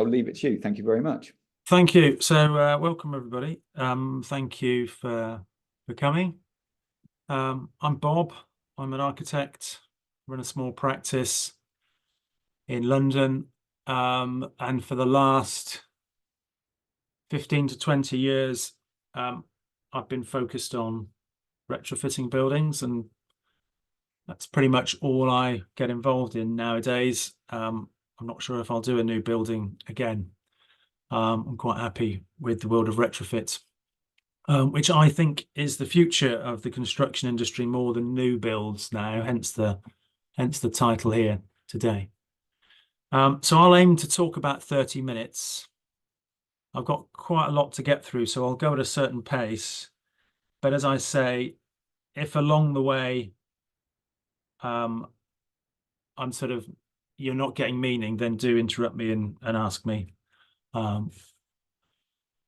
I'll leave it to you. Thank you very much. Thank you. So welcome everybody. Thank you for coming. I'm Bob. I'm an architect, run a small practice in London, and for the last 15 to 20 years I've been focused on retrofitting buildings, and that's pretty much all I get involved in nowadays. I'm not sure if I'll do a new building again. I'm quite happy with the world of retrofit, which I think is the future of the construction industry more than new builds now, hence the title here today. So I'll aim to talk about 30 minutes. I've got quite a lot to get through, so I'll go at a certain pace. But as I say, if along the way you're not getting meaning, then do interrupt me and ask me.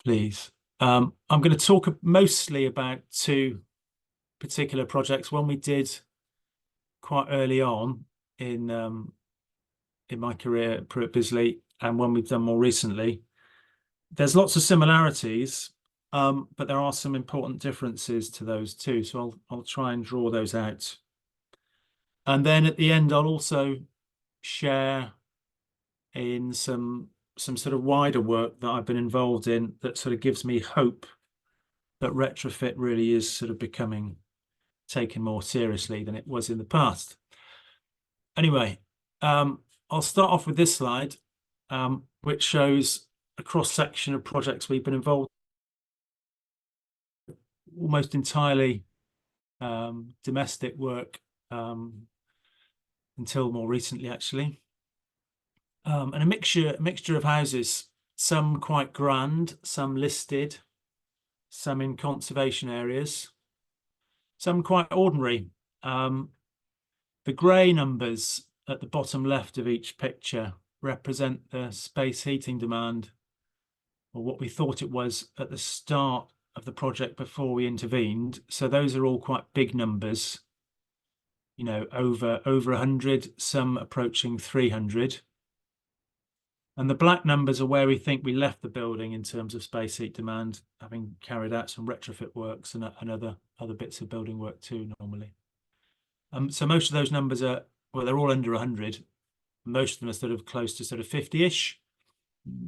Please. I'm going to talk mostly about two particular projects. One we did quite early on in my career at Prewett Bizley, and one we've done more recently. There's lots of similarities, but there are some important differences to those two. So I'll try and draw those out. And then at the end, I'll also share in some sort of wider work that I've been involved in that sort of gives me hope that retrofit really is sort of becoming taken more seriously than it was in the past. Anyway, I'll start off with this slide, which shows a cross-section of projects we've been involved in. Almost entirely domestic work until more recently, actually. And a mixture of houses, some quite grand, some listed, some in conservation areas, some quite ordinary. The grey numbers at the bottom left of each picture represent the space heating demand, or what we thought it was at the start of the project before we intervened. So those are all quite big numbers, you know, over 100, some approaching 300. And the black numbers are where we think we left the building in terms of space heat demand, having carried out some retrofit works and other bits of building work too normally. So most of those numbers are, well, they're all under 100. Most of them are sort of close to sort of 50-ish,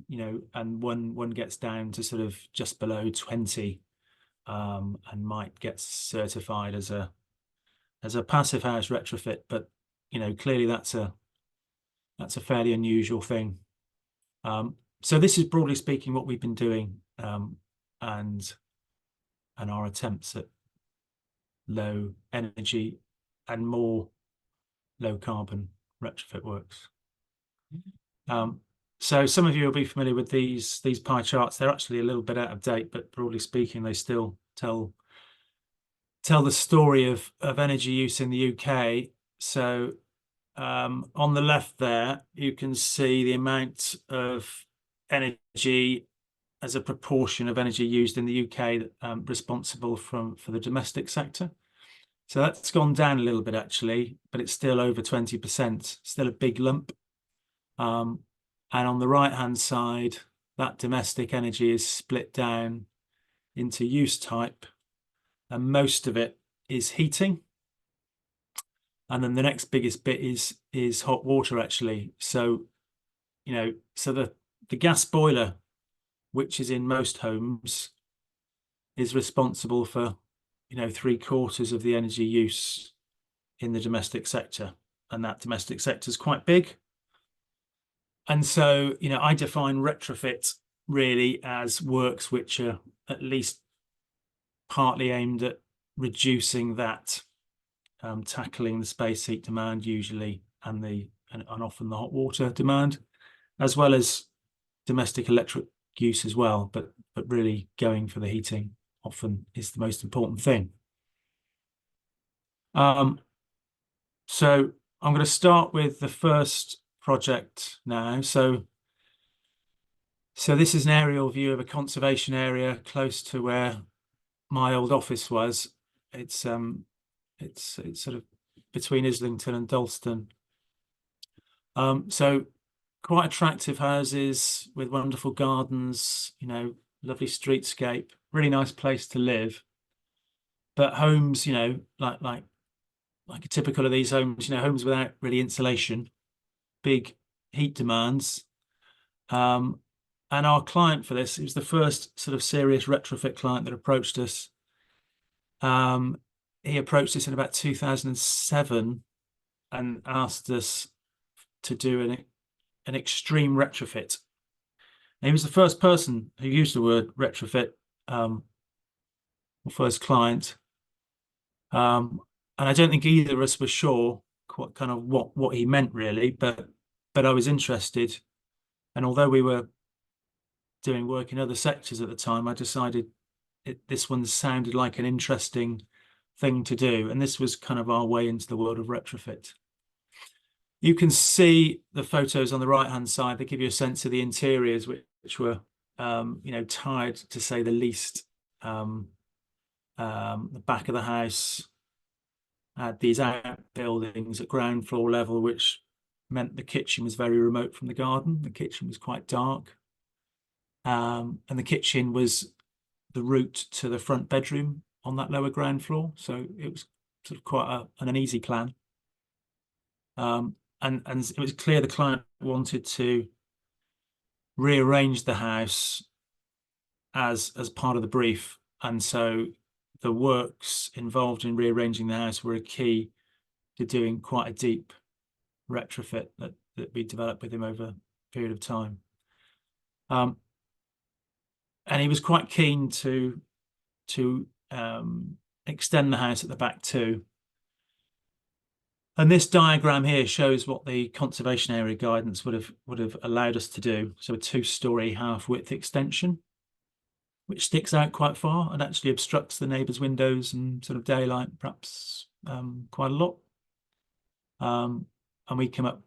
you know, and one gets down to sort of just below 20, and might get certified as a passive house retrofit. But you know, clearly that's a fairly unusual thing. So this is broadly speaking what we've been doing, and our attempts at low energy and more low carbon retrofit works. So some of you will be familiar with these pie charts. They're actually a little bit out of date, but broadly speaking, they still tell the story of energy use in the UK. So on the left there, you can see the amount of energy as a proportion of energy used in the UK responsible for the domestic sector. So that's gone down a little bit actually, but it's still over 20%, still a big lump. And on the right-hand side, that domestic energy is split down into use type, and most of it is heating. And then the next biggest bit is hot water actually. So, you know, so the gas boiler, which is in most homes, is responsible for, you know, 3/4 of the energy use in the domestic sector, and that domestic sector is quite big. And so, you know, I define retrofit really as works which are at least partly aimed at reducing that, tackling the space heat demand usually, and often the hot water demand, as well as domestic electric use as well, but really going for the heating often is the most important thing. So I'm going to start with the first project now. So this is an aerial view of a conservation area close to where my old office was. It's sort of between Islington and Dalston. So quite attractive houses with wonderful gardens, you know, lovely streetscape, really nice place to live. But homes, you know, like a typical of these homes, you know, homes without really insulation, big heat demands. And our client for this, it was the first sort of serious retrofit client that approached us. He approached us in about 2007 and asked us to do an extreme retrofit. And he was the first person who used the word retrofit, or first client. And I don't think either of us were sure what he meant really, but I was interested. And although we were doing work in other sectors at the time, I decided this one sounded like an interesting thing to do. And this was kind of our way into the world of retrofit. You can see the photos on the right-hand side. They give you a sense of the interiors, which were, you know, tired to say the least. The back of the house had these outbuildings at ground floor level, which meant the kitchen was very remote from the garden. The kitchen was quite dark. And the kitchen was the route to the front bedroom on that lower ground floor. So it was sort of quite an easy plan. And it was clear the client wanted to rearrange the house as part of the brief. And so the works involved in rearranging the house were a key to doing quite a deep retrofit that we developed with him over a period of time. And he was quite keen to extend the house at the back too. And this diagram here shows what the conservation area guidance would have allowed us to do. So a 2-story half-width extension, which sticks out quite far and actually obstructs the neighbours' windows and sort of daylight perhaps quite a lot. And we came up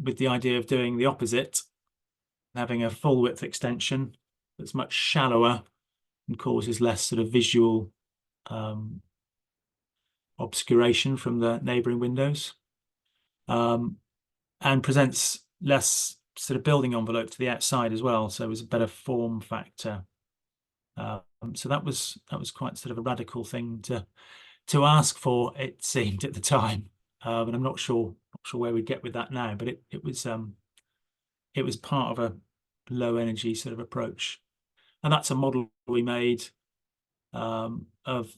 with the idea of doing the opposite, having a full-width extension that's much shallower and causes less sort of visual obscuration from the neighbouring windows, and presents less sort of building envelope to the outside as well. So it was a better form factor. So that was quite sort of a radical thing to ask for, it seemed at the time. And I'm not sure where we'd get with that now, but it was part of a low energy sort of approach. And that's a model we made of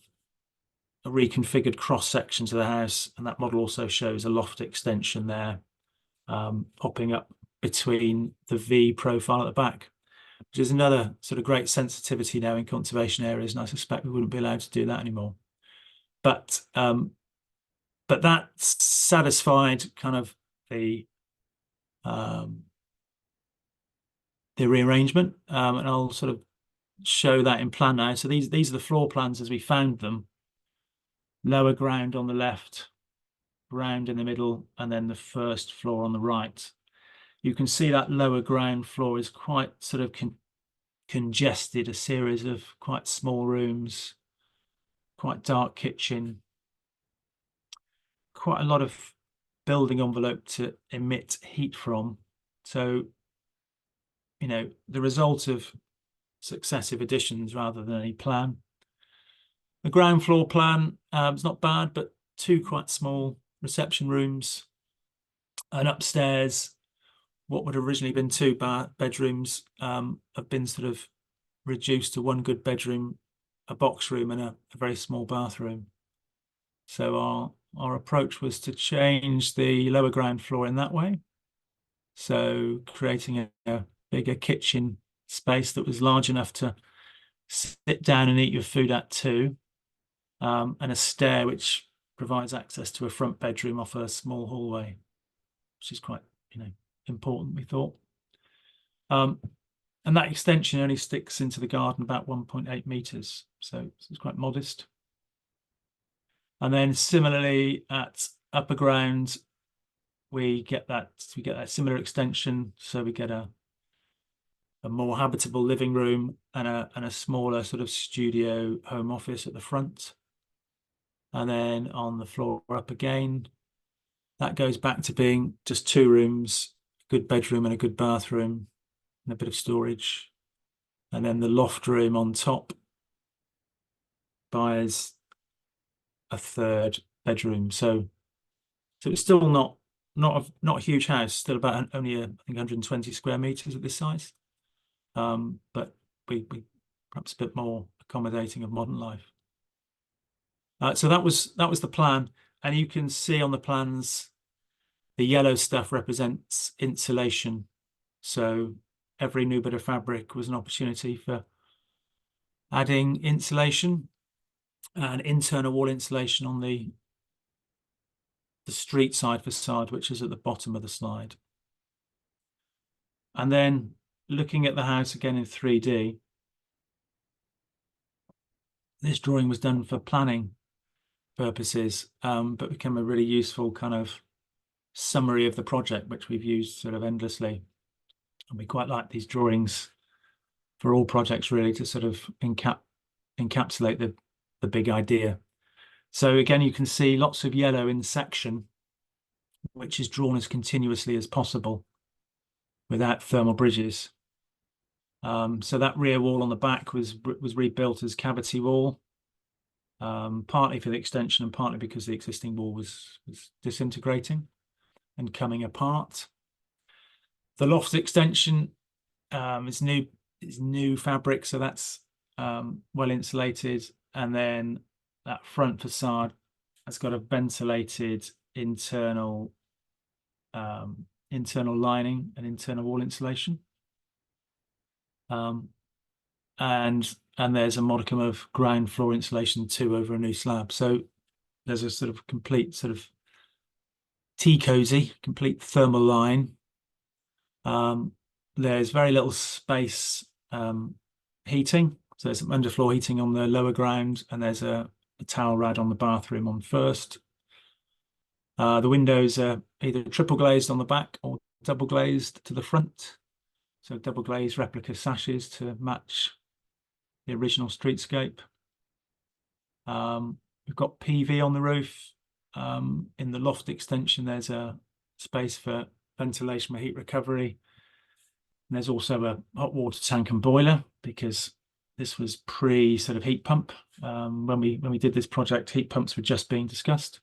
a reconfigured cross section to the house, and that model also shows a loft extension there, popping up between the V profile at the back, which is another sort of great sensitivity now in conservation areas, and I suspect we wouldn't be allowed to do that anymore. But that satisfied kind of the rearrangement, and I'll sort of show that in plan now. So these are the floor plans as we found them. Lower ground on the left, ground in the middle, and then the first floor on the right. You can see that lower ground floor is quite sort of congested, a series of quite small rooms, quite dark kitchen, quite a lot of building envelope to emit heat from. So, you know, the result of successive additions rather than any plan. The ground floor plan is not bad, but 2 quite small reception rooms, and upstairs, what would have originally been 2 bedrooms have been sort of reduced to 1 good bedroom, a box room, and a very small bathroom. So our approach was to change the lower ground floor in that way. So creating a bigger kitchen space that was large enough to sit down and eat your food at too. And a stair which provides access to a front bedroom off a small hallway, which is quite, you know, important, we thought. And that extension only sticks into the garden about 1.8 meters, so it's quite modest. And then similarly at upper ground, we get that similar extension, so we get a more habitable living room and a smaller sort of studio home office at the front. And then on the floor up again, that goes back to being just 2 rooms, good bedroom and a good bathroom and a bit of storage. And then the loft room on top buys a third bedroom. So it's still not a huge house, still about only I think 120 square meters at this size. But we perhaps a bit more accommodating of modern life. So that was the plan, and you can see on the plans the yellow stuff represents insulation. So every new bit of fabric was an opportunity for adding insulation and internal wall insulation on the street side facade, which is at the bottom of the slide. And then looking at the house again in 3D, this drawing was done for planning purposes, but became a really useful kind of summary of the project, which we've used sort of endlessly. And we quite like these drawings for all projects, really, to sort of encapsulate the big idea. So again, you can see lots of yellow in section, which is drawn as continuously as possible without thermal bridges. So that rear wall on the back was rebuilt as cavity wall, partly for the extension and partly because the existing wall was disintegrating and coming apart. The loft extension is new fabric, so that's well insulated, and then that front facade has got a ventilated internal lining and internal wall insulation, and there's a modicum of ground floor insulation too over a new slab. So there's a sort of complete sort of tea cozy, complete thermal line. There's very little space heating, so there's some underfloor heating on the lower ground, and there's a towel rad on the bathroom on first. The windows are either triple glazed on the back or double glazed to the front, so double glazed replica sashes to match the original streetscape. We've got PV on the roof. In the loft extension, there's a space for ventilation for heat recovery. And there's also a hot water tank and boiler, because this was pre sort of heat pump. When we did this project, heat pumps were just being discussed.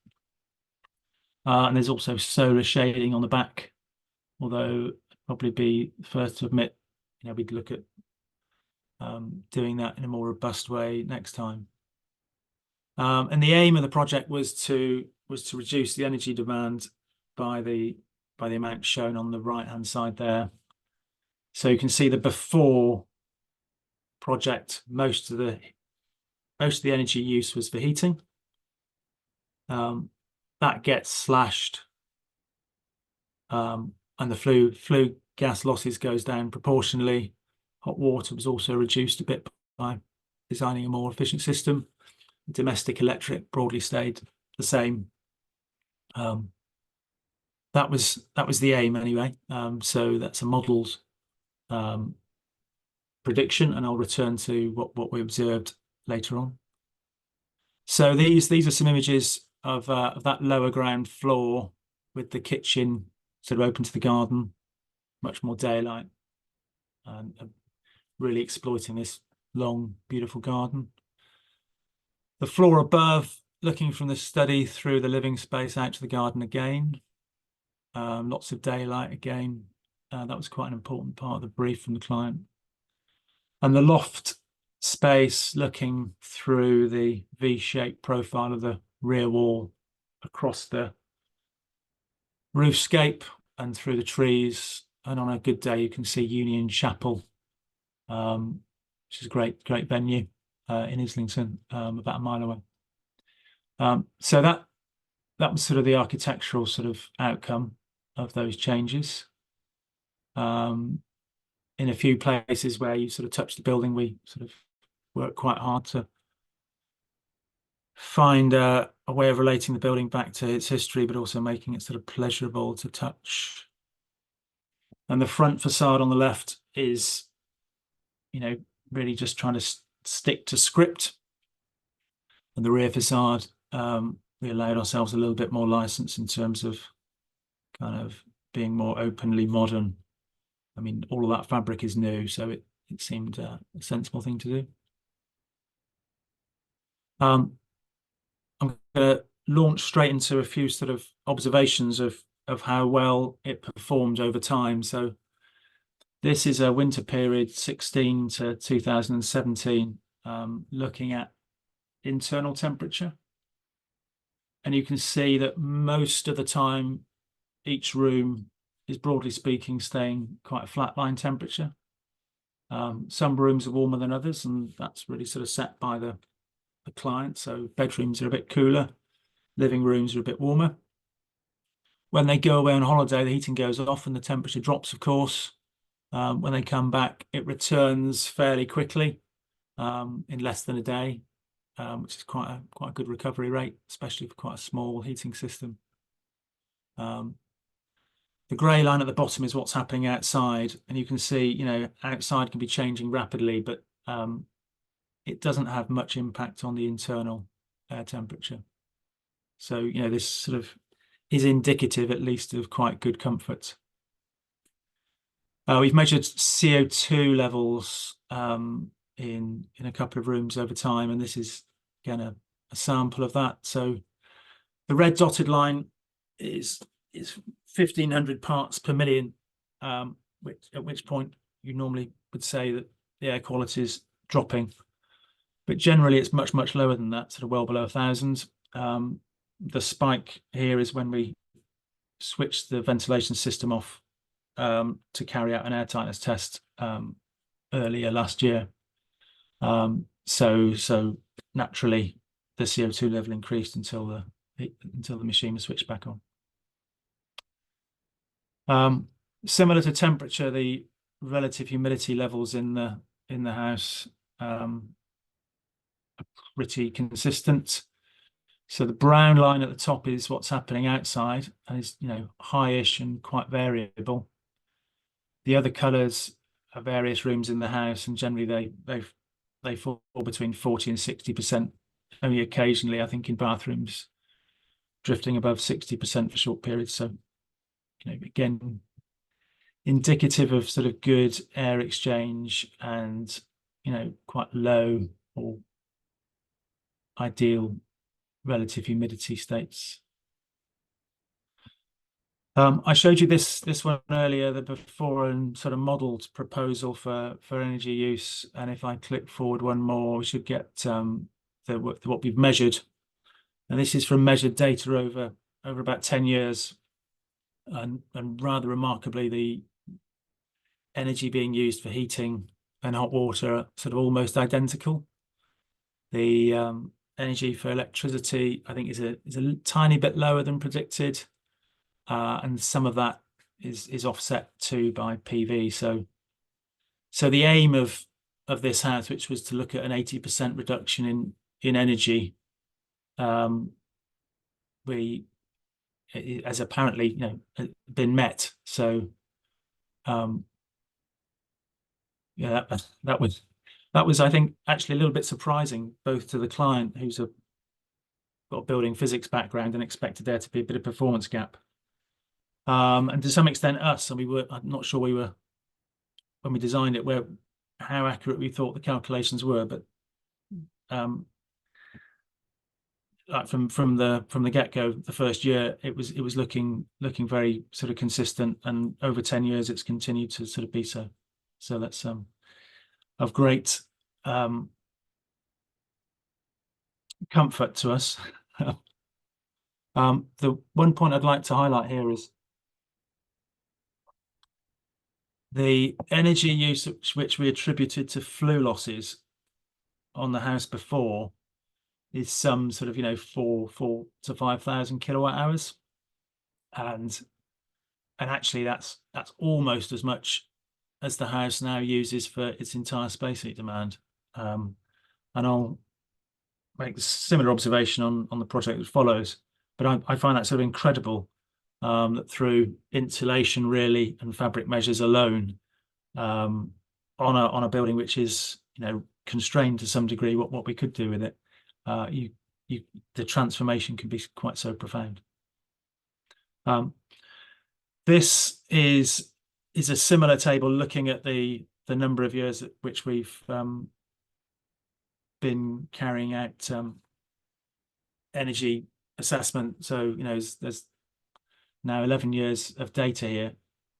And there's also solar shading on the back, although I'd probably be the first to admit, we'd look at doing that in a more robust way next time. And the aim of the project was to reduce the energy demand by the amount shown on the right hand side there. So you can see the before project, most of the energy use was for heating. That gets slashed, and the flue gas losses goes down proportionally. Hot water was also reduced a bit by designing a more efficient system. Domestic electric broadly stayed the same. That was the aim anyway. So that's a modeled prediction, and I'll return to what we observed later on. So these are some images of that lower ground floor with the kitchen sort of open to the garden, much more daylight, and really exploiting this long, beautiful garden. The floor above, looking from the study through the living space out to the garden again. Lots of daylight again. That was quite an important part of the brief from the client. And the loft space, looking through the V-shaped profile of the rear wall across the roofscape and through the trees. And on a good day, you can see Union Chapel, which is a great venue in Islington, about a mile away. So that was sort of the architectural sort of outcome of those changes. In a few places where you sort of touch the building, we sort of work quite hard to find a way of relating the building back to its history, but also making it sort of pleasurable to touch. And the front facade on the left is, really just trying to stick to script. And the rear facade, we allowed ourselves a little bit more license in terms of kind of being more openly modern. I mean, all of that fabric is new, so it seemed a sensible thing to do. I'm going to launch straight into a few sort of observations of how well it performed over time. So this is a winter period 16 to 2017, looking at internal temperature. And you can see that most of the time, each room is, broadly speaking, staying quite a flat line temperature. Some rooms are warmer than others, and that's really sort of set by the client. So bedrooms are a bit cooler, living rooms are a bit warmer. When they go away on holiday, the heating goes off and the temperature drops, of course. When they come back, it returns fairly quickly, in less than a day, which is quite a good recovery rate, especially for quite a small heating system. The grey line at the bottom is what's happening outside, and you can see, you know, outside can be changing rapidly, but it doesn't have much impact on the internal air temperature. So, you know, this sort of is indicative, at least, of quite good comfort. We've measured CO2 levels in a couple of rooms over time, and this is again a sample of that. So the red dotted line is 1,500 parts per million, at which point you normally would say that the air quality is dropping, but generally it's much lower than that, sort of well below 1,000. The spike here is when we switched the ventilation system off to carry out an airtightness test earlier last year. So naturally the CO2 level increased until the machine was switched back on. Similar to temperature, the relative humidity levels in the house are pretty consistent. So the brown line at the top is what's happening outside, and is, you know, high-ish and quite variable. The other colours are various rooms in the house, and generally they fall between 40 and 60%. Only occasionally, I think, in bathrooms, drifting above 60% for short periods. So, you know, again, indicative of sort of good air exchange and, you know, quite low or ideal relative humidity states. I showed you this one earlier, the before and sort of modelled proposal for energy use. And if I click forward one more, we should get what we've measured. And this is from measured data over about 10 years. And rather remarkably, the energy being used for heating and hot water are sort of almost identical. The energy for electricity, I think, is a tiny bit lower than predicted, and some of that is offset too by PV. So the aim of this house, which was to look at an 80% reduction in energy, has apparently, you know, been met. So yeah, that was, I think, actually a little bit surprising, both to the client, who's got a building physics background, and expected there to be a bit of performance gap, and to some extent us. And I'm not sure when we designed it, how accurate we thought the calculations were, but like from the get-go, the first year, it was looking very sort of consistent, and over 10 years it's continued to sort of be so. So that's of great comfort to us. The one point I'd like to highlight here is the energy use which we attributed to flue losses on the house before is some sort of, you know, 4 to 5,000 kilowatt hours, and actually that's almost as much as the house now uses for its entire space heat demand. And I'll make a similar observation on the project that follows, but I find that sort of incredible, that through insulation really and fabric measures alone, on a building which is, you know, constrained to some degree what we could do with it, the transformation can be quite so profound. This is a similar table looking at the number of years at which we've been carrying out energy assessment. So, there's now 11 years of data here,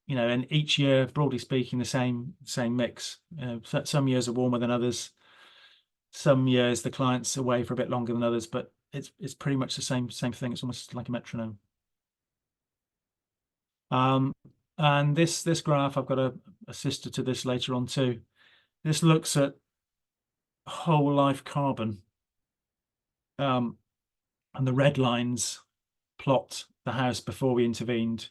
and each year, broadly speaking, the same mix. Some years are warmer than others. Some years the client's away for a bit longer than others, but it's pretty much the same thing. It's almost like a metronome. And this graph, I've got a sister to this later on too. This looks at whole life carbon. And the red lines plot the house before we intervened,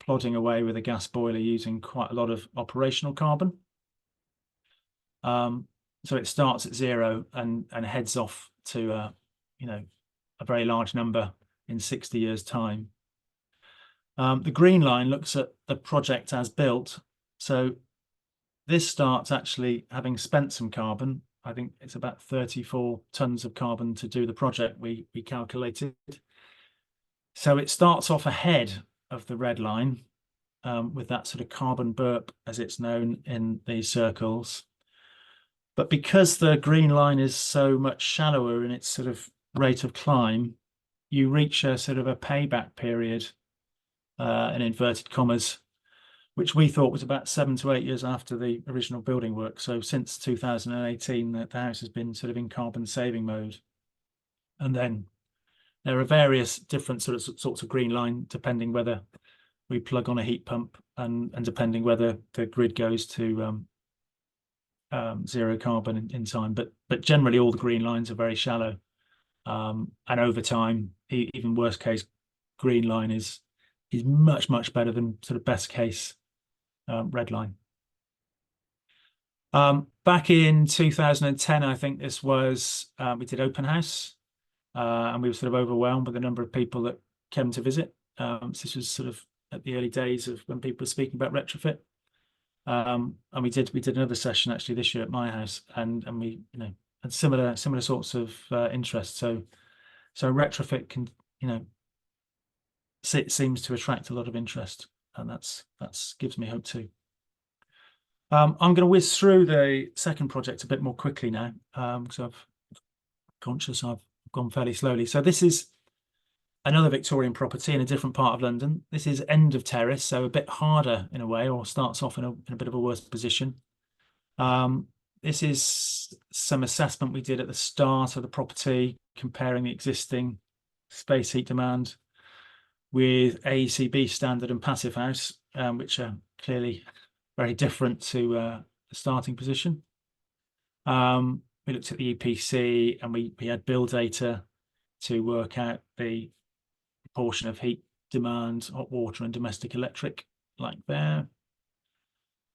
plodding away with a gas boiler using quite a lot of operational carbon. So it starts at 0 and heads off to a very large number in 60 years' time. The green line looks at the project as built. So this starts actually having spent some carbon. I think it's about 34 tons of carbon to do the project we calculated. So it starts off ahead of the red line with that sort of carbon burp, as it's known in these circles. But because the green line is so much shallower in its sort of rate of climb, you reach a sort of a payback period, in inverted commas, which we thought was about 7 to 8 years after the original building work. So since 2018, the house has been sort of in carbon saving mode. And then there are various different sorts of green line, depending whether we plug on a heat pump and depending whether the grid goes to zero carbon in time. But generally all the green lines are very shallow. And over time, even worst case green line is much better than sort of best case red line. Back in 2010, I think this was, we did open house, and we were sort of overwhelmed with the number of people that came to visit. So this was sort of at the early days of when people were speaking about retrofit. And we did another session actually this year at my house, and we had similar sorts of interest. So retrofit can seems to attract a lot of interest, and that's gives me hope too. I'm going to whiz through the second project a bit more quickly now, because I've conscious I've gone fairly slowly. So this is another Victorian property in a different part of London. This is end of terrace, so a bit harder in a way, or starts off in a bit of a worse position. This is some assessment we did at the start of the property, comparing the existing space heat demand with AECB standard and passive house, which are clearly very different to the starting position. We looked at the EPC, and we had build data to work out the proportion of heat demand, hot water and domestic electric, like there.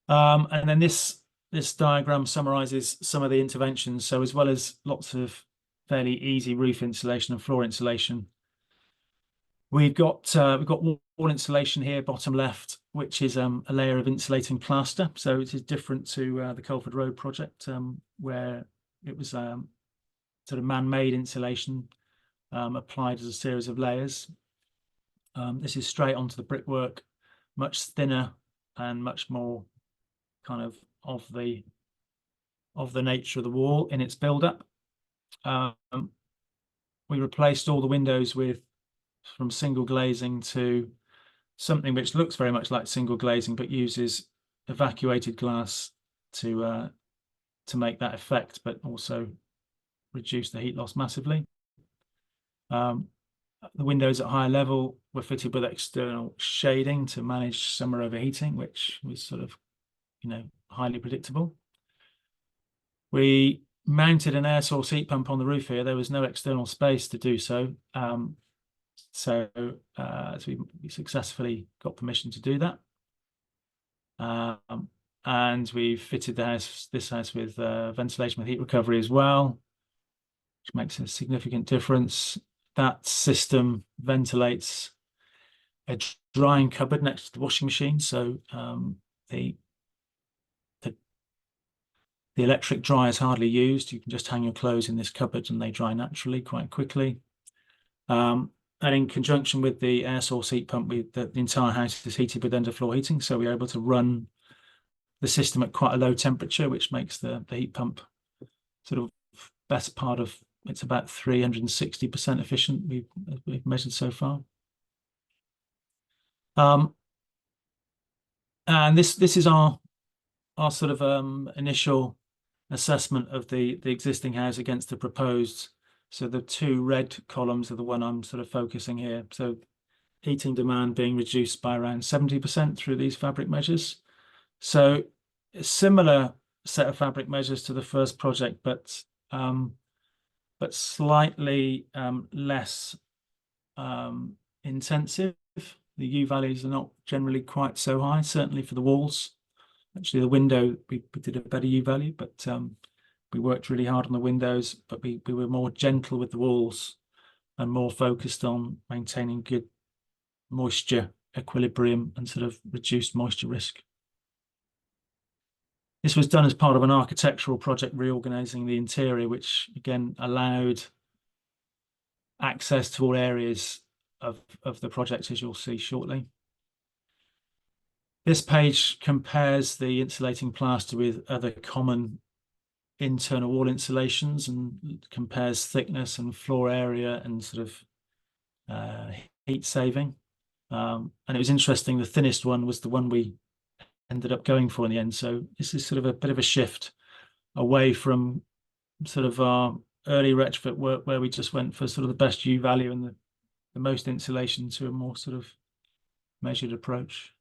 And then this diagram summarizes some of the interventions. So as well as lots of fairly easy roof insulation and floor insulation, we've got wall insulation here, bottom left, which is a layer of insulating plaster. So it is different to the Culford Road project, where it was sort of man-made insulation applied as a series of layers. This is straight onto the brickwork, much thinner and much more kind of the nature of the wall in its build-up. We replaced all the windows from single glazing to something which looks very much like single glazing, but uses evacuated glass to make that effect, but also reduce the heat loss massively. The windows at higher level were fitted with external shading to manage summer overheating, which was sort of, highly predictable. We mounted an air source heat pump on the roof here. There was no external space to do so. So we successfully got permission to do that. And we fitted this house with ventilation with heat recovery as well, which makes a significant difference. That system ventilates a drying cupboard next to the washing machine. So the electric dryer is hardly used. You can just hang your clothes in this cupboard and they dry naturally quite quickly. in conjunction with the air source heat pump, the entire house is heated with underfloor heating, so we're able to run the system at quite a low temperature, which makes the heat pump sort of best part of, it's about 360% efficient we've measured so far. And this is our sort of initial assessment of the existing house against the proposed. So the two red columns are the one I'm sort of focusing here. So heating demand being reduced by around 70% through these fabric measures. So a similar set of fabric measures to the first project, but slightly less intensive. The U values are not generally quite so high, certainly for the walls. Actually, the window, we did a better U value, but we worked really hard on the windows, but we were more gentle with the walls and more focused on maintaining good moisture equilibrium and sort of reduced moisture risk. This was done as part of an architectural project reorganizing the interior, which again allowed access to all areas of the project, as you'll see shortly. This page compares the insulating plaster with other common internal wall insulations and compares thickness and floor area and sort of heat saving. And it was interesting, the thinnest one was the one we ended up going for in the end. So this is sort of a bit of a shift away from sort of our early retrofit work where we just went for sort of the best U value and the most insulation, to a more sort of measured approach.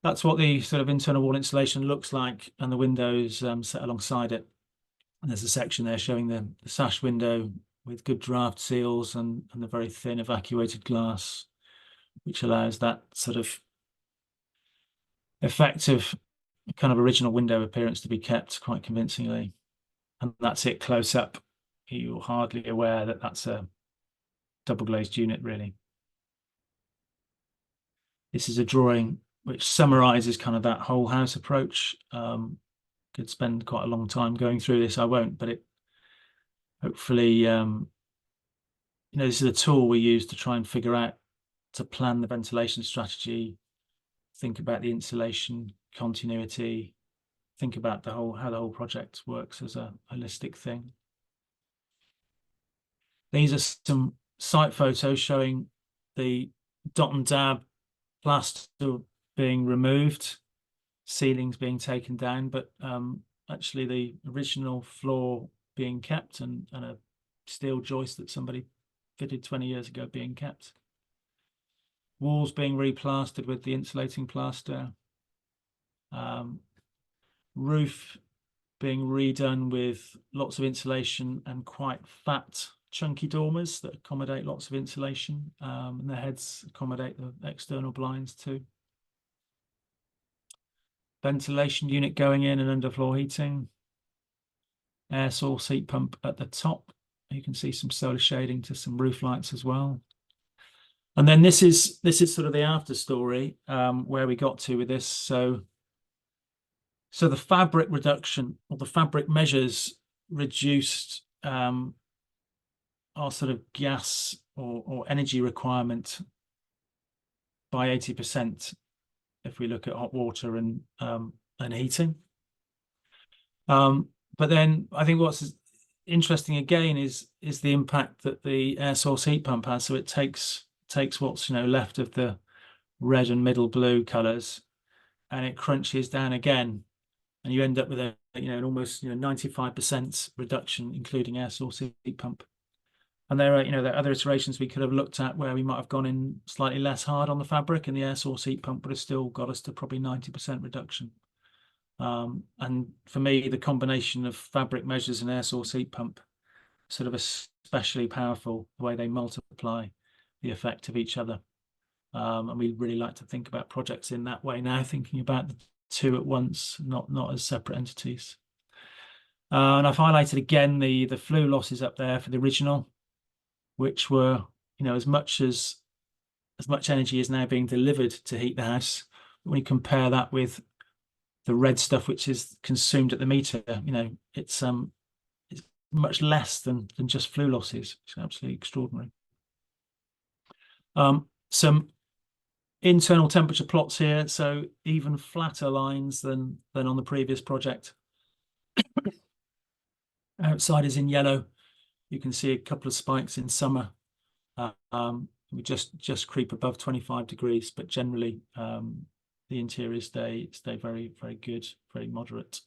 That's what the sort of internal wall insulation looks like, and the windows set alongside it. And there's a section there showing the sash window with good draft seals and the very thin evacuated glass, which allows that sort of effective kind of original window appearance to be kept quite convincingly. And that's it close up. You're hardly aware that that's a double glazed unit, really. This is a drawing which summarizes kind of that whole house approach. Could spend quite a long time going through this. I won't, but it hopefully, you know, this is a tool we use to try and figure out, to plan the ventilation strategy, think about the insulation continuity, think about how the whole project works as a holistic thing. These are some site photos showing the dot and dab plaster being removed, ceilings being taken down, but actually the original floor being kept and a steel joist that somebody fitted 20 years ago being kept. Walls being replastered with the insulating plaster. Roof being redone with lots of insulation and quite fat, chunky dormers that accommodate lots of insulation, and the heads accommodate the external blinds too. Ventilation unit going in and underfloor heating. Air source heat pump at the top. You can see some solar shading to some roof lights as well. And then this is sort of the after story, where we got to with this. So the fabric reduction, or the fabric measures, reduced our sort of gas or energy requirement by 80% if we look at hot water and heating. But then I think what's interesting again is the impact that the air source heat pump has. So it takes what's left of the red and middle blue colors, and it crunches down again, and you end up with an almost 95% reduction, including air source heat pump. And there are other iterations we could have looked at where we might have gone in slightly less hard on the fabric, and the air source heat pump would have still got us to probably 90% reduction. And for me, the combination of fabric measures and air source heat pump sort of especially powerful, the way they multiply the effect of each other. And we really like to think about projects in that way now, thinking about the two at once, not as separate entities. And I've highlighted again the flue losses up there for the original, which were, as much energy is now being delivered to heat the house. When you compare that with the red stuff, which is consumed at the meter, it's much less than just flue losses. It's absolutely extraordinary. Some internal temperature plots here, so even flatter lines than on the previous project. Outside is in yellow. You can see a couple of spikes in summer. We just creep above 25 degrees, but generally the interiors stay very, very good, very moderate.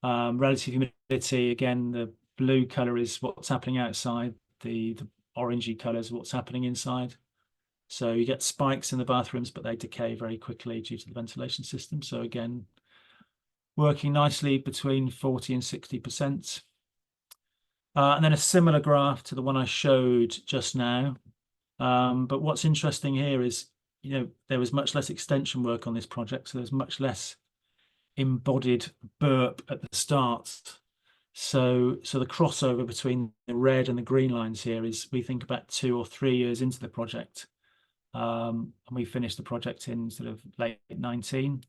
Relative humidity, again, the blue color is what's happening outside. The orangey color is what's happening inside. So you get spikes in the bathrooms, but they decay very quickly due to the ventilation system. So again, working nicely between 40 and 60%. And then a similar graph to the one I showed just now. But what's interesting here is, there was much less extension work on this project, so there's much less embodied burp at the start. So the crossover between the red and the green lines here is, we think, about 2 or 3 years into the project. And we finished the project in sort of late 19.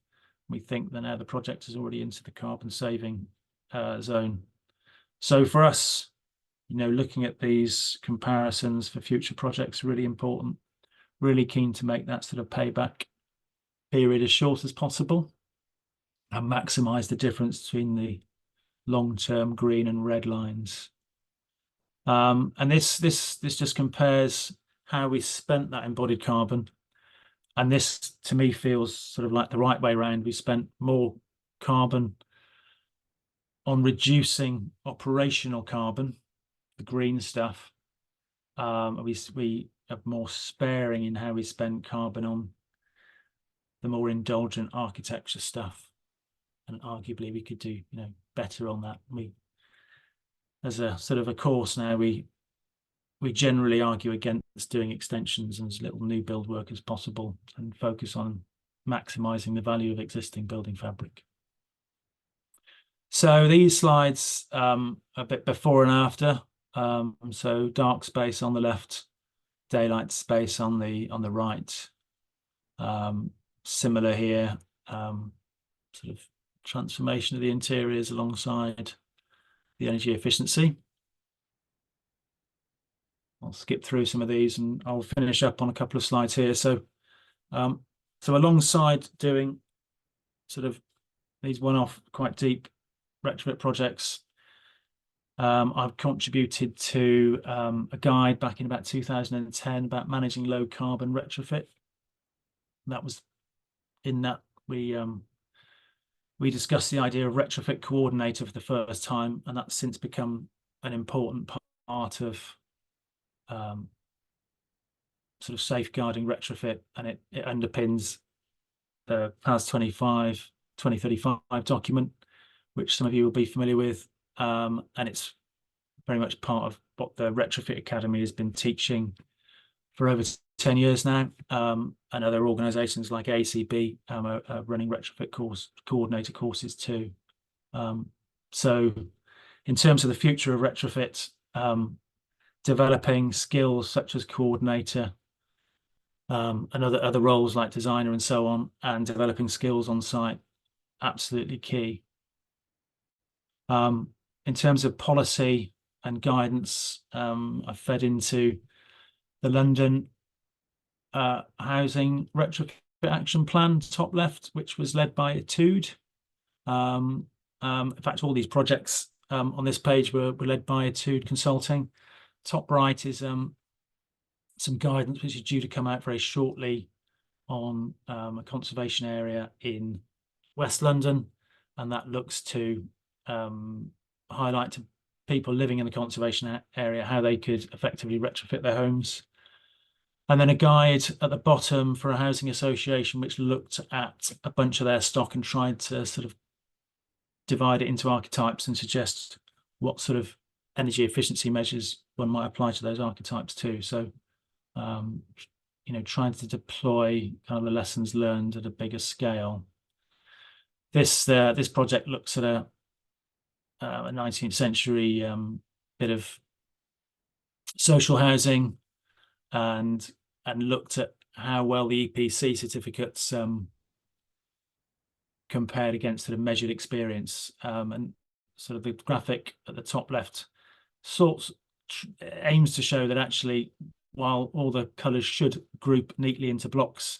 We think that now the project is already into the carbon saving zone. So for us, looking at these comparisons for future projects, really important, really keen to make that sort of payback period as short as possible and maximize the difference between the long-term green and red lines. And this just compares how we spent that embodied carbon. And this, to me, feels sort of like the right way around. We spent more carbon on reducing operational carbon, the green stuff. We are more sparing in how we spend carbon on the more indulgent architecture stuff. And arguably we could do, better on that. As a sort of a course now, we generally argue against doing extensions and as little new build work as possible and focus on maximizing the value of existing building fabric. So these slides, a bit before and after. So dark space on the left, daylight space on the right. Similar here, sort of transformation of the interiors alongside the energy efficiency. I'll skip through some of these and I'll finish up on a couple of slides here. So alongside doing sort of these one-off quite deep retrofit projects, I've contributed to a guide back in about 2010 about managing low carbon retrofit. That was in that we discussed the idea of retrofit coordinator for the first time, and that's since become an important part of sort of safeguarding retrofit, and it underpins the PAS 2035 document, which some of you will be familiar with, and it's very much part of what the Retrofit Academy has been teaching for over 10 years now, and other organisations like ACB are running retrofit coordinator courses too. So in terms of the future of retrofit, developing skills such as coordinator and other roles like designer and so on, and developing skills on site, absolutely key. In terms of policy and guidance, I fed into the London Housing Retrofit Action Plan, top left, which was led by Etude. In fact, all these projects on this page were led by Etude Consulting. Top right is some guidance which is due to come out very shortly on a conservation area in West London, and that looks to highlight to people living in the conservation area how they could effectively retrofit their homes. And then a guide at the bottom for a housing association which looked at a bunch of their stock and tried to sort of divide it into archetypes and suggest what sort of energy efficiency measures one might apply to those archetypes too. So, trying to deploy kind of the lessons learned at a bigger scale. This project looks at a 19th century bit of social housing and looked at how well the EPC certificates compared against sort of measured experience, and sort of the graphic at the top left aims to show that actually while all the colours should group neatly into blocks,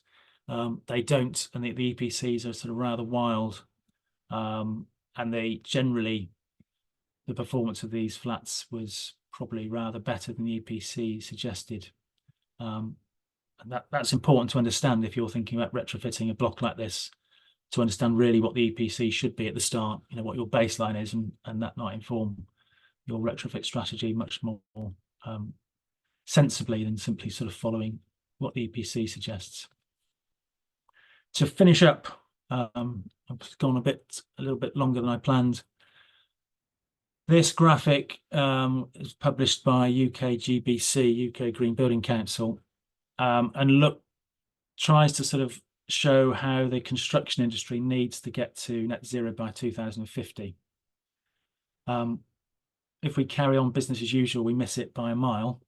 they don't, and the EPCs are sort of rather wild, and they generally, the performance of these flats was probably rather better than the EPC suggested. And that's important to understand if you're thinking about retrofitting a block like this, to understand really what the EPC should be at the start, what your baseline is, and that might inform your retrofit strategy much more sensibly than simply sort of following what the EPC suggests. To finish up, I've gone a little bit longer than I planned. This graphic is published by UKGBC, UK Green Building Council, and tries to sort of show how the construction industry needs to get to net zero by 2050. If we carry on business as usual, we miss it by a mile.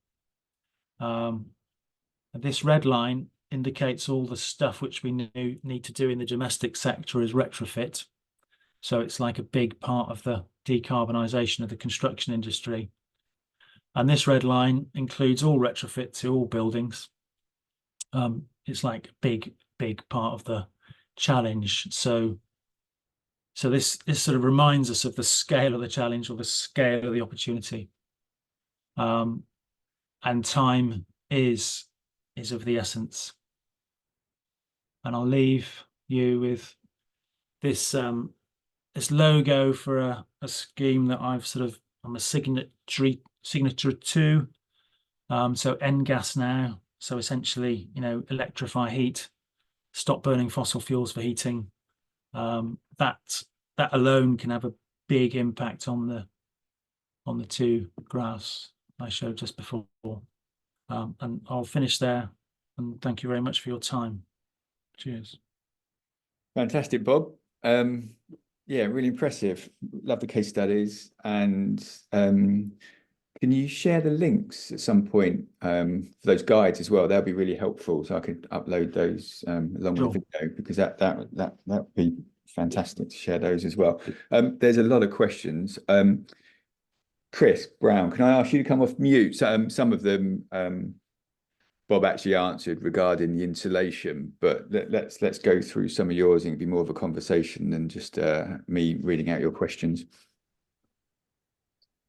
This red line indicates all the stuff which we need to do in the domestic sector as retrofit. So it's like a big part of the decarbonisation of the construction industry. And this red line includes all retrofit to all buildings. It's like a big part of the challenge. So this sort of reminds us of the scale of the challenge, or the scale of the opportunity. And time is of the essence. And I'll leave you with this logo for a scheme that I'm a signatory to. So NGAS now. So essentially, electrify heat, stop burning fossil fuels for heating. That alone can have a big impact on the two graphs I showed just before. And I'll finish there. And thank you very much for your time. Cheers. Fantastic, Bob. Yeah, really impressive. Love the case studies. And can you share the links at some point for those guides as well? That'd be really helpful, so I could upload those along with the video, because that would be fantastic to share those as well. There's a lot of questions. Chris Brown, can I ask you to come off mute? Some of them Bob actually answered regarding the insulation, but let's go through some of yours, and it'd be more of a conversation than just me reading out your questions.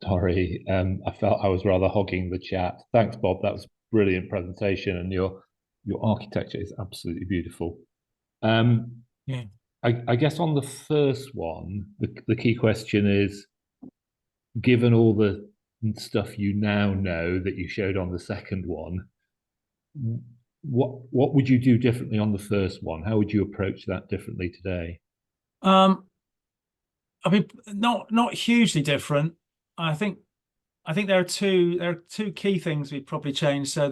Sorry, I felt I was rather hogging the chat. Thanks, Bob. That was a brilliant presentation, and your architecture is absolutely beautiful. Yeah. I guess on the first one, the key question is, given all the stuff you now know that you showed on the second one, what would you do differently on the first one? How would you approach that differently today? I mean, not hugely different. I think there are two key things we'd probably change. So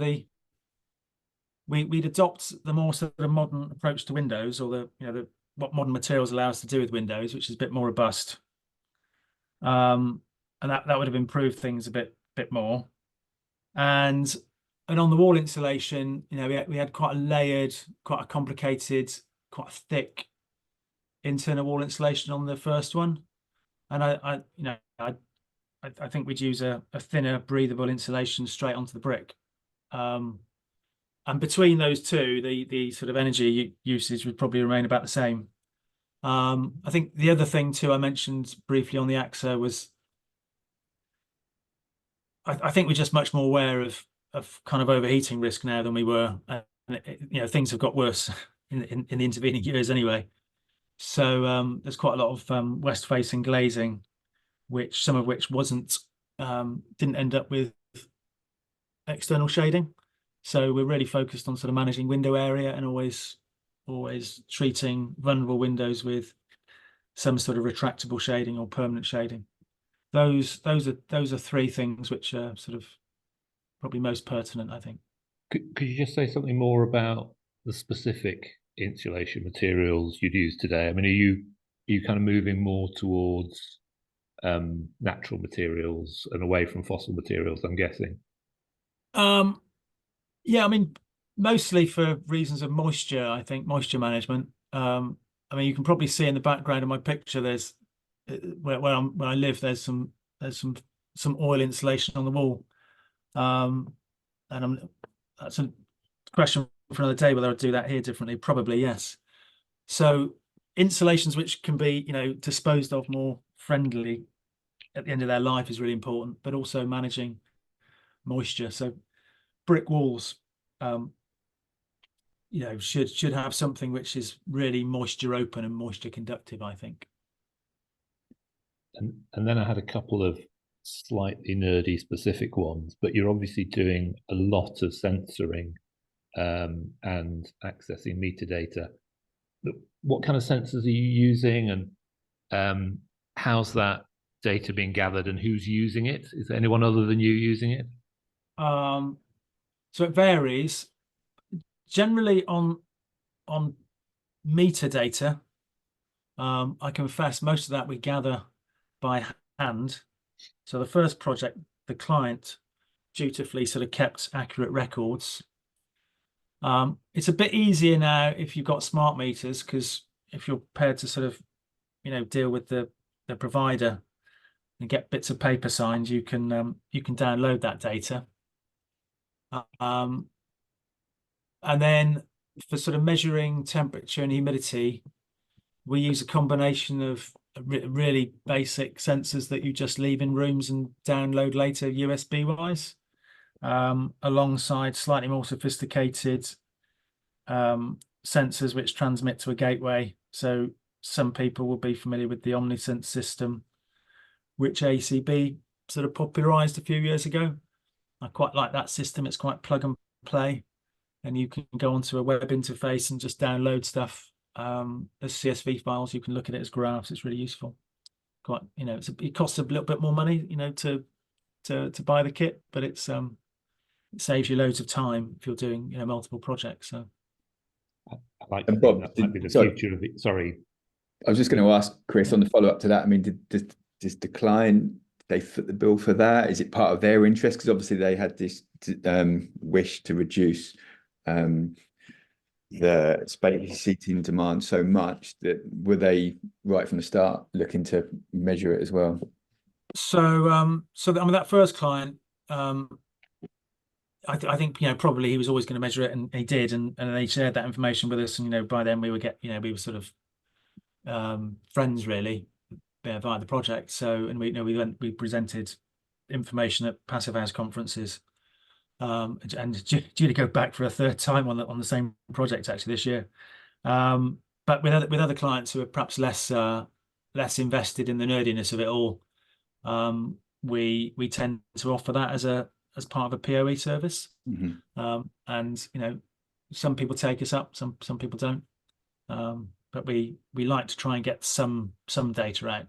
we'd adopt the more sort of modern approach to windows, or what modern materials allow us to do with windows, which is a bit more robust. And that would have improved things a bit more. And on the wall insulation, we had quite a layered, quite a complicated, quite a thick internal wall insulation on the first one. And I think we'd use a thinner, breathable insulation straight onto the brick. And between those two, the sort of energy usage would probably remain about the same. I think the other thing too, I mentioned briefly on the AXA, was I think we're just much more aware of kind of overheating risk now than we were. Things have got worse in the intervening years anyway. So there's quite a lot of west-facing glazing, some of which didn't end up with external shading. So we're really focused on sort of managing window area, and always treating vulnerable windows with some sort of retractable shading or permanent shading. Those are three things which are sort of probably most pertinent, I think. Could you just say something more about the specific insulation materials you'd use today? I mean, are you kind of moving more towards natural materials and away from fossil materials, I'm guessing? Yeah, I mean, mostly for reasons of moisture, I think, moisture management. I mean, you can probably see in the background of my picture, there's where I live, there's some oil insulation on the wall. And that's a question for another day, whether I'd do that here differently. Probably yes. So installations which can be, disposed of more friendly at the end of their life is really important, but also managing moisture. So brick walls, should have something which is really moisture open and moisture conductive, I think. And then I had a couple of slightly nerdy specific ones, but you're obviously doing a lot of sensoring and accessing metadata. What kind of sensors are you using, and how's that data being gathered, and who's using it? Is there anyone other than you using it? So it varies. Generally on metadata, I confess most of that we gather by hand. So the first project, the client dutifully sort of kept accurate records. It's a bit easier now if you've got smart meters, because if you're prepared to sort of, deal with the provider and get bits of paper signed, you can download that data. And then for sort of measuring temperature and humidity, we use a combination of really basic sensors that you just leave in rooms and download later USB wise, alongside slightly more sophisticated sensors which transmit to a gateway. So some people will be familiar with the OmniSense system, which ACB sort of popularized a few years ago. I quite like that system. It's quite plug and play, and you can go onto a web interface and just download stuff as CSV files. You can look at it as graphs. It's really useful. Quite, it costs a little bit more money, to buy the kit, but it saves you loads of time if you're doing, multiple projects. So I like And Bob, that might be the sorry. future of it. Sorry, I was just going to ask Chris on the follow up to that. I mean, does the client, they foot the bill for that? Is it part of their interest? Because obviously they had this wish to reduce the space seating demand so much that were they right from the start looking to measure it as well? So that first client, I think probably he was always going to measure it, and he did, and they shared that information with us, and by then we were sort of friends really via the project. So, and we presented information at Passivhaus conferences, and due to go back for a third time on the same project actually this year, but with other clients who are perhaps less invested in the nerdiness of it all, we tend to offer that as part of a POE service. Mm-hmm. And some people take us up, some people don't, but we like to try and get some data out,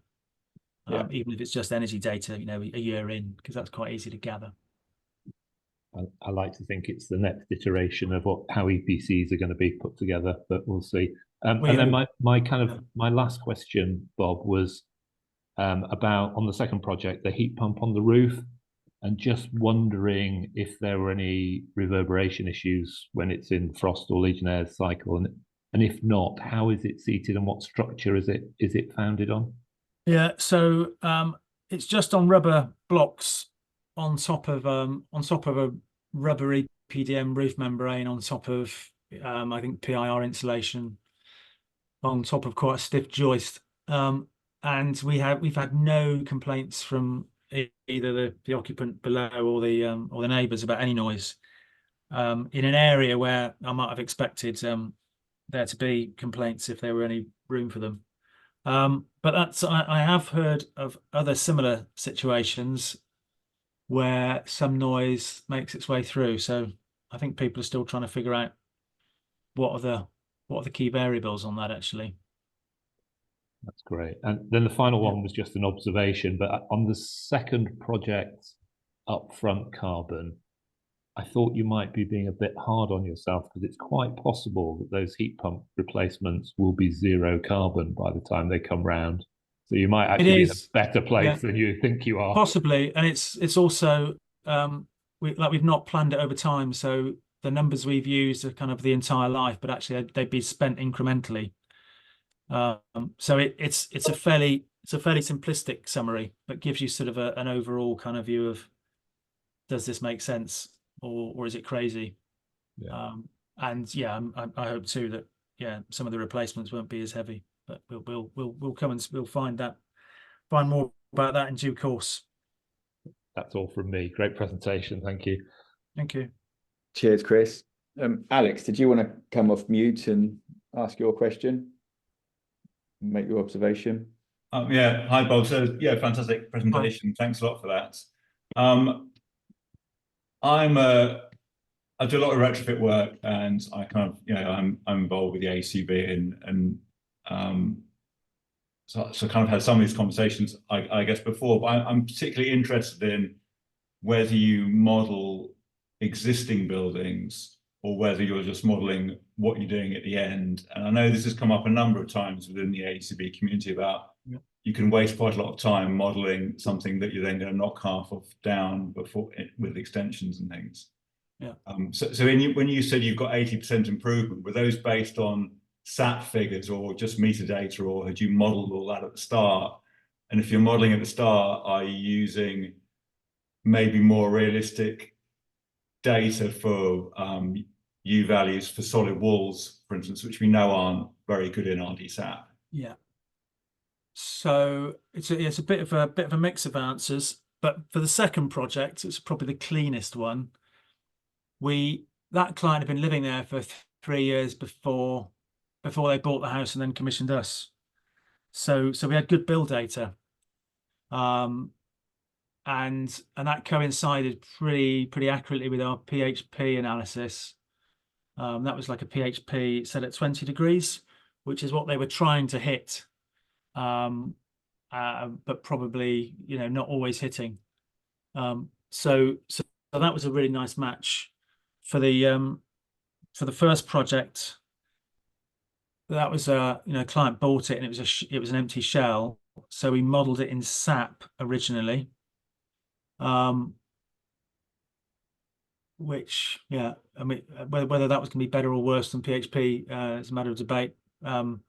even if it's just energy data, a year in, because that's quite easy to gather. I like to think it's the next iteration of how EPCs are going to be put together, but we'll see. And then my last question, Bob, was about on the second project, the heat pump on the roof, and just wondering if there were any reverberation issues when it's in frost or Legionnaires cycle, and if not, how is it seated and what structure is it founded on? Yeah, so it's just on rubber blocks on top of a rubber EPDM roof membrane, on top of I think PIR insulation, on top of quite a stiff joist, and we've had no complaints from either the occupant below or the neighbours about any noise, in an area where I might have expected there to be complaints if there were any room for them. But I have heard of other similar situations where some noise makes its way through. So I think people are still trying to figure out what are the key variables on that actually. That's great. And then the final one was just an observation, but on the second project, upfront carbon, I thought you might be being a bit hard on yourself, because it's quite possible that those heat pump replacements will be zero carbon by the time they come round. So you might actually be in a better place than you think you are. Possibly, and it's also we've not planned it over time, so the numbers we've used are kind of the entire life, but actually they'd be spent incrementally. So it's a fairly simplistic summary, but gives you sort of an overall kind of view of, does this make sense, or is it crazy? Yeah. And yeah, I hope too that some of the replacements won't be as heavy, but we'll come and we'll find more about that in due course. That's all from me. Great presentation. Thank you. Thank you. Cheers, Chris. Alex, did you want to come off mute and ask your question? Make your observation? Yeah, hi Bob. So yeah, fantastic presentation. Hi. Thanks a lot for that. I do a lot of retrofit work, and I kind of, I'm involved with the ACB and so kind of had some of these conversations, I guess, before. But I'm particularly interested in whether you model existing buildings or whether you're just modeling what you're doing at the end. And I know this has come up a number of times within the ACB community about you can waste quite a lot of time modeling something that you're then going to knock half of down before with extensions and things. Yeah. So when you said you've got 80% improvement, were those based on SAP figures or just metadata, or had you modeled all that at the start? And if you're modeling at the start, are you using maybe more realistic data for U values for solid walls, for instance, which we know aren't very good in RDSAP? Yeah. So it's a bit of a mix of answers, but for the second project, it's probably the cleanest one. That client had been living there for 3 years before they bought the house and then commissioned us. So we had good build data, and that coincided pretty accurately with our PHP analysis. That was like a PHP set at 20 degrees, which is what they were trying to hit, but probably not always hitting. So that was a really nice match for the first project. That was client bought it and it was an empty shell, so we modeled it in SAP originally, which I mean whether that was going to be better or worse than PHP is a matter of debate. But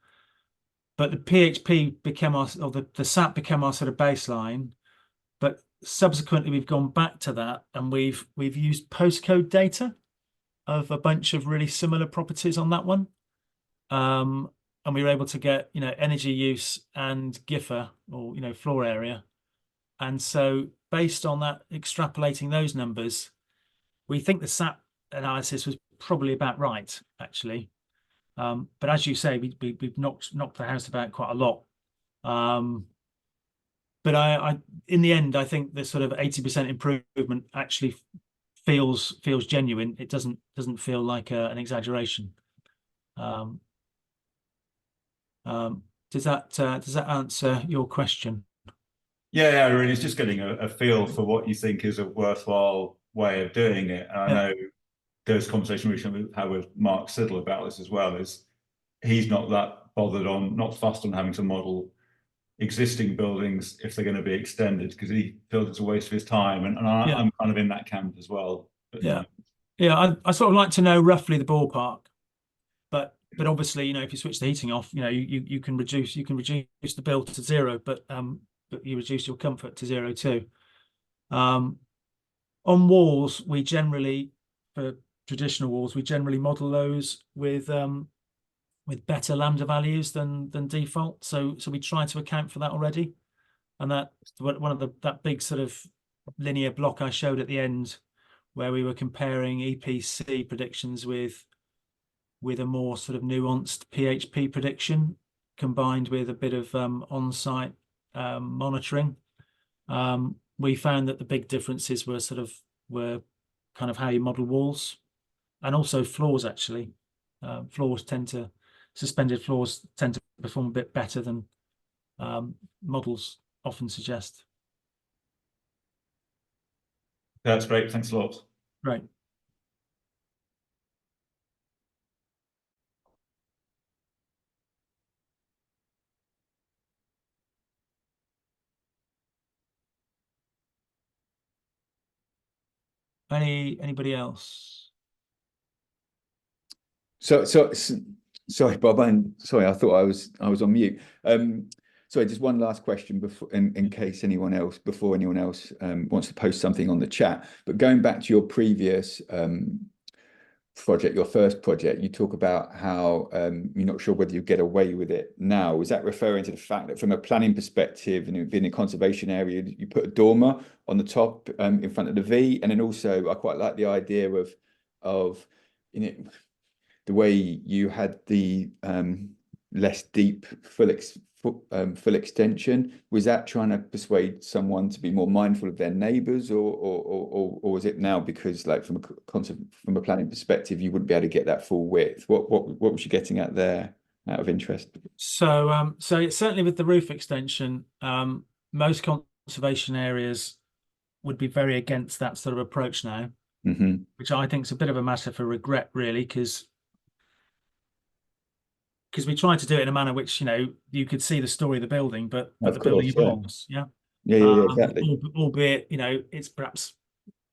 the PHP became the SAP became our sort of baseline, but subsequently we've gone back to that and we've used postcode data of a bunch of really similar properties on that one. And we were able to get, energy use and GIFA, or, floor area. And so based on that, extrapolating those numbers, we think the SAP analysis was probably about right, actually. But as you say, we've knocked the house about quite a lot. But I in the end, I think the sort of 80% improvement actually feels genuine. It doesn't feel like an exaggeration. Does that answer your question? Yeah, really. It's just getting a feel for what you think is a worthwhile way of doing it. And I know there's a conversation we had with Mark Siddle about this as well. Is he's not that not fussed on having to model existing buildings if they're going to be extended, because he feels it's a waste of his time. And I'm kind of in that camp as well. But, I sort of like to know roughly the ballpark. But obviously, if you switch the heating off, you can reduce the bill to zero, but you reduce your comfort to zero too. On walls, for traditional walls, we generally model those with better lambda values than default. So we try to account for that already, and that one of that big sort of linear block I showed at the end, where we were comparing EPC predictions with a more sort of nuanced PHP prediction combined with a bit of on-site monitoring. We found that the big differences were kind of how you model walls and also floors, actually. Suspended floors tend to perform a bit better than models often suggest. That's great. Thanks a lot. Right. Anybody else? So sorry, Bob. Sorry, I thought I was on mute. Sorry, just one last question before, in case anyone else wants to post something on the chat. But going back to your previous project, your first project, you talk about how you're not sure whether you get away with it now. Is that referring to the fact that from a planning perspective and being a conservation area, you put a dormer on the top in front of the V? And then also, I quite like the idea of the way you had the less deep full extension. Was that trying to persuade someone to be more mindful of their neighbours, or was it now because, like, from a planning perspective, you wouldn't be able to get that full width? What was you getting at there, out of interest? So it's certainly with the roof extension, most conservation areas would be very against that sort of approach now, which I think is a bit of a matter for regret, really, because we tried to do it in a manner which, you could see the story of the building, but the building evolves. Yeah, Exactly. Albeit, it's perhaps,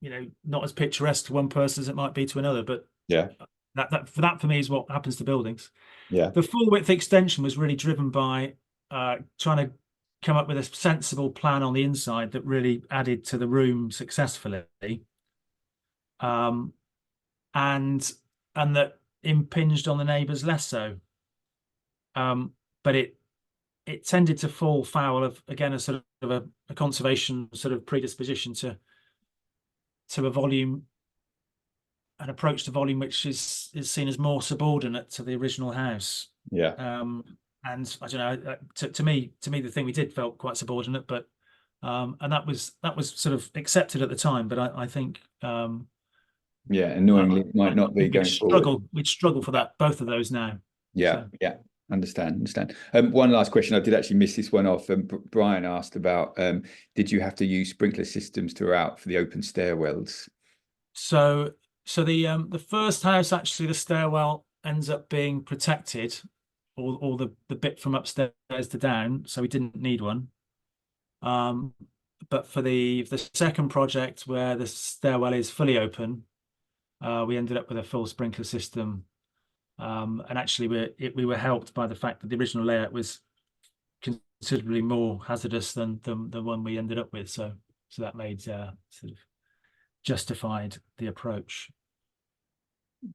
not as picturesque to one person as it might be to another, but yeah, that for me is what happens to buildings. Yeah. The full width extension was really driven by trying to come up with a sensible plan on the inside that really added to the room successfully, and that impinged on the neighbours less so. But it tended to fall foul of, again, a sort of a conservation sort of predisposition to a volume, an approach to volume which is seen as more subordinate to the original house. Yeah. And I don't know, to me the thing we did felt quite subordinate, but and that was sort of accepted at the time. But I think annoyingly it might not be going forward. We'd struggle for that, both of those now. Yeah. Understand. One last question. I did actually miss this one off. Brian asked about did you have to use sprinkler systems throughout for the open stairwells? So the first house, actually, the stairwell ends up being protected, or the bit from upstairs to down, so we didn't need one. But for the second project, where the stairwell is fully open, we ended up with a full sprinkler system. And actually, we were helped by the fact that the original layout was considerably more hazardous than the one we ended up with. So that made sort of justified the approach.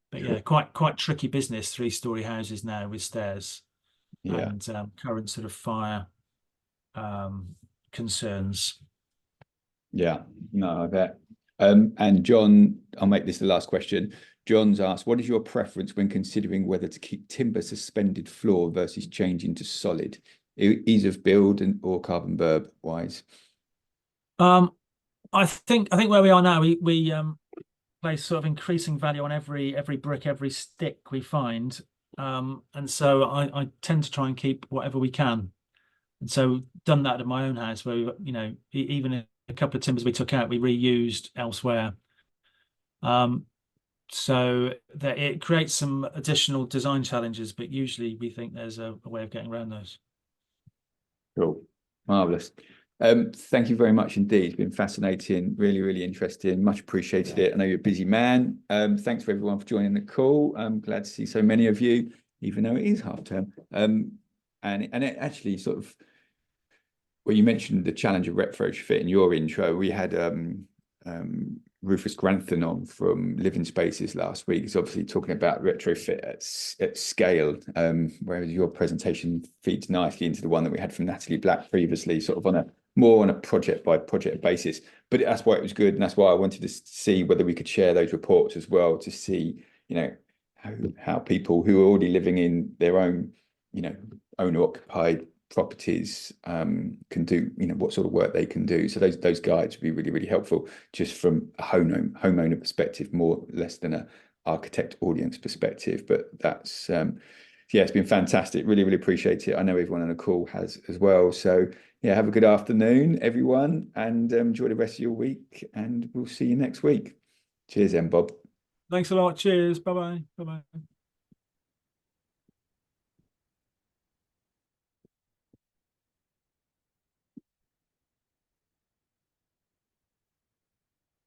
But yeah, quite tricky business, 3-story houses now with stairs and current sort of fire concerns. Yeah, no, I bet. And John, I'll make this the last question. John's asked, what is your preference when considering whether to keep timber suspended floor versus changing to solid, ease of build or carbon burb wise? I think where we are now, we place sort of increasing value on every brick, every stick we find, and so I tend to try and keep whatever we can. And so done that at my own house, where even a couple of timbers we took out, we reused elsewhere. So that it creates some additional design challenges, but usually we think there's a way of getting around those. Cool, marvelous. Thank you very much indeed. It's been fascinating, really interesting. Much appreciated it. I know you're a busy man. Thanks for everyone for joining the call. I'm glad to see so many of you, even though it is half term. And it actually sort of, well, you mentioned the challenge of retrofit in your intro. We had Rufus Grantham on from Living Spaces last week. He's obviously talking about retrofit at scale, whereas your presentation feeds nicely into the one that we had from Natalie Black previously, sort of more on a project by project basis. But that's why it was good, and that's why I wanted to see whether we could share those reports as well, to see, how people who are already living in their own, owner-occupied properties can do, what sort of work they can do. So those guides would be really helpful, just from a homeowner perspective, more less than a architect audience perspective. But that's it's been fantastic. Really appreciate it. I know everyone on the call has as well. So yeah, have a good afternoon, everyone, and enjoy the rest of your week, and we'll see you next week. Cheers, Bob. Thanks a lot. Cheers. Bye-bye.